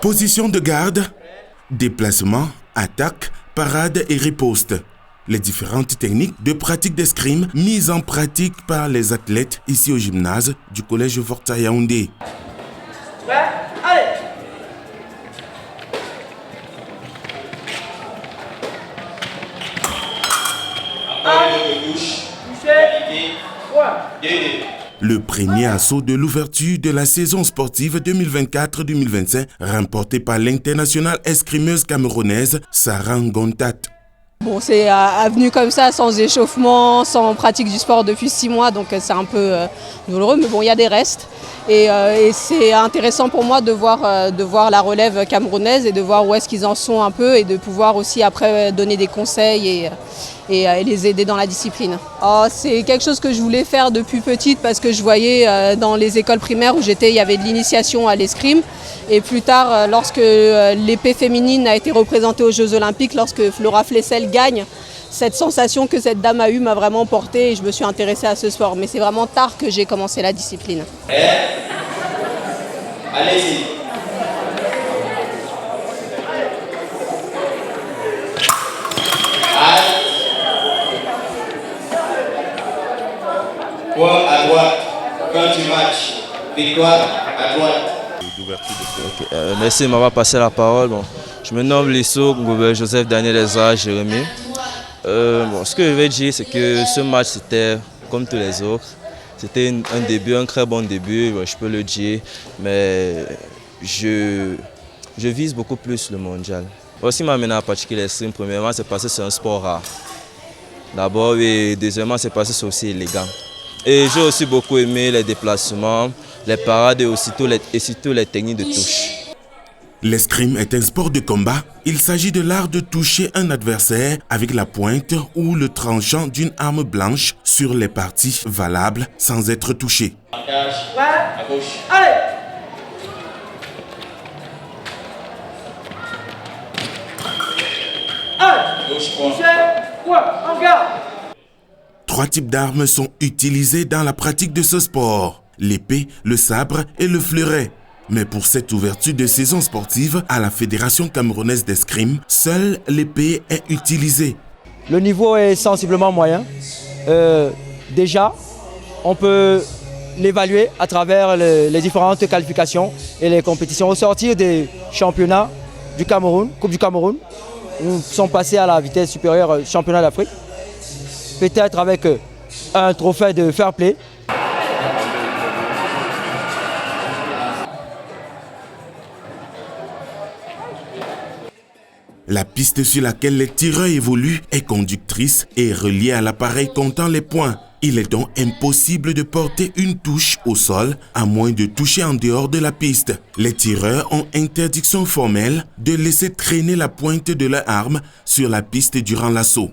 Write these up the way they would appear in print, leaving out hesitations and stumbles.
Position de garde, déplacement, attaque, parade et riposte. Les différentes techniques de pratique d'escrime mises en pratique par les athlètes ici au gymnase du collège Forza Yaoundé. Ouais, allez. Le premier assaut de l'ouverture de la saison sportive 2024-2025 remporté par l'internationale escrimeuse camerounaise Sarah Ngontat. Bon, c'est venu comme ça, sans échauffement, sans pratique du sport depuis 6 mois, donc c'est un peu douloureux, mais bon, il y a des restes. Et c'est intéressant pour moi de voir la relève camerounaise et de voir où est-ce qu'ils en sont un peu et de pouvoir aussi après donner des conseils et les aider dans la discipline. Oh, c'est quelque chose que je voulais faire depuis petite parce que je voyais dans les écoles primaires où j'étais, il y avait de l'initiation à l'escrime. Et plus tard, lorsque l'épée féminine a été représentée aux Jeux Olympiques, lorsque Flora Flessel gagne, cette sensation que cette dame a eue m'a vraiment portée et je me suis intéressée à ce sport. Mais c'est vraiment tard que j'ai commencé la discipline. Allez-y. Point à droite. Quand tu matches, victoire à droite. Merci de m'avoir passé la parole. Bon, je me nomme Lissou Joseph Daniel Ezra Jérémy. Ce que je vais dire, c'est que ce match, c'était comme tous les autres. C'était un début, un très bon début, je peux le dire, mais je vise beaucoup plus le mondial. Ce qui m'a amené à pratiquer l'escrime, premièrement, c'est parce que c'est un sport rare. D'abord, et deuxièmement, c'est parce que c'est aussi élégant. Et j'ai aussi beaucoup aimé les déplacements, les parades et surtout les techniques de touche. L'escrime est un sport de combat. Il s'agit de l'art de toucher un adversaire avec la pointe ou le tranchant d'une arme blanche sur les parties valables sans être touché. À gauche. Allez. En garde. 3 types d'armes sont utilisés dans la pratique de ce sport. L'épée, le sabre et le fleuret. Mais pour cette ouverture de saison sportive à la Fédération camerounaise d'escrime, seule l'épée est utilisée. Le niveau est sensiblement moyen. Déjà, on peut l'évaluer à travers les différentes qualifications et les compétitions. Au sortir des championnats du Cameroun, Coupe du Cameroun, nous sommes passés à la vitesse supérieure championnat d'Afrique. Peut-être avec un trophée de fair play. La piste sur laquelle les tireurs évoluent est conductrice et reliée à l'appareil comptant les points. Il est donc impossible de porter une touche au sol à moins de toucher en dehors de la piste. Les tireurs ont interdiction formelle de laisser traîner la pointe de leur arme sur la piste durant l'assaut.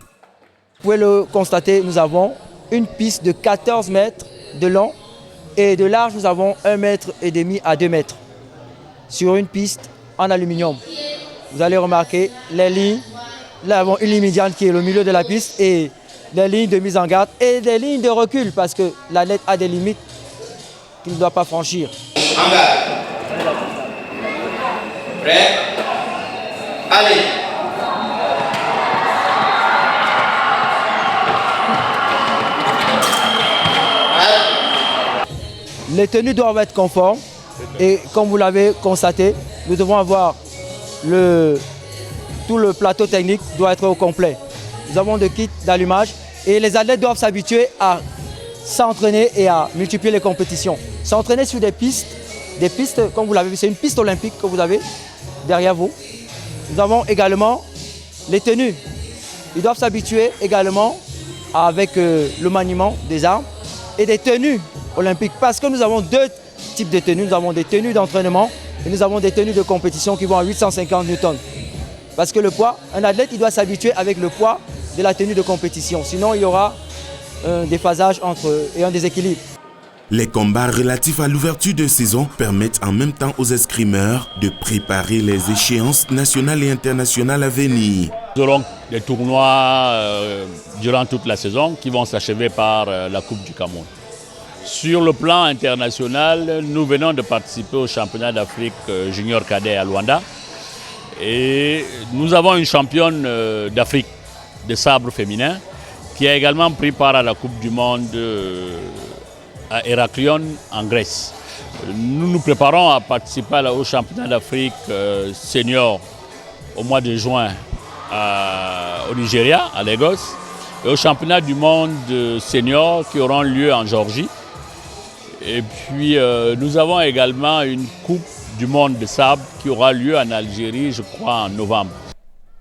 Vous pouvez le constater, nous avons une piste de 14 mètres de long et de large, nous avons 1,5 mètre à 2 mètres sur une piste en aluminium. Vous allez remarquer les lignes, nous avons une ligne médiane qui est au milieu de la piste et des lignes de mise en garde et des lignes de recul parce que l'athlète a des limites qu'il ne doit pas franchir. En garde. Prêt. Allez. Les tenues doivent être conformes et comme vous l'avez constaté, nous devons avoir tout le plateau technique doit être au complet. Nous avons des kits d'allumage et les athlètes doivent s'habituer à s'entraîner et à multiplier les compétitions. S'entraîner sur des pistes comme vous l'avez vu, c'est une piste olympique que vous avez derrière vous. Nous avons également les tenues. Ils doivent s'habituer également avec le maniement des armes et des tenues olympiques parce que nous avons 2 types de tenues. Nous avons des tenues d'entraînement et nous avons des tenues de compétition qui vont à 850 newtons. Parce que le poids, un athlète il doit s'habituer avec le poids de la tenue de compétition. Sinon, il y aura un déphasage et un déséquilibre. Les combats relatifs à l'ouverture de saison permettent en même temps aux escrimeurs de préparer les échéances nationales et internationales à venir. Nous aurons des tournois durant toute la saison qui vont s'achever par la Coupe du Cameroun. Sur le plan international, nous venons de participer au championnat d'Afrique junior cadet à Luanda. Et nous avons une championne d'Afrique de sabre féminin qui a également pris part à la Coupe du Monde à Héraklion en Grèce. Nous nous préparons à participer au championnat d'Afrique senior au mois de juin au Nigeria, à Lagos, et au championnat du monde senior qui auront lieu en Géorgie. Et puis nous avons également une Coupe du monde de sabre qui aura lieu en Algérie, je crois, en novembre.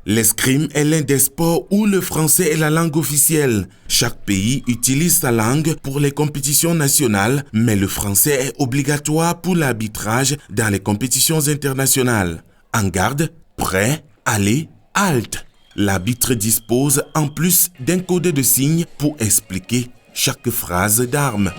L'escrime est l'un des sports où le français est la langue officielle. Chaque pays utilise sa langue pour les compétitions nationales, mais le français est obligatoire pour l'arbitrage dans les compétitions internationales. En garde, prêt, aller, halte. L'arbitre dispose en plus d'un code de signes pour expliquer chaque phrase d'arme.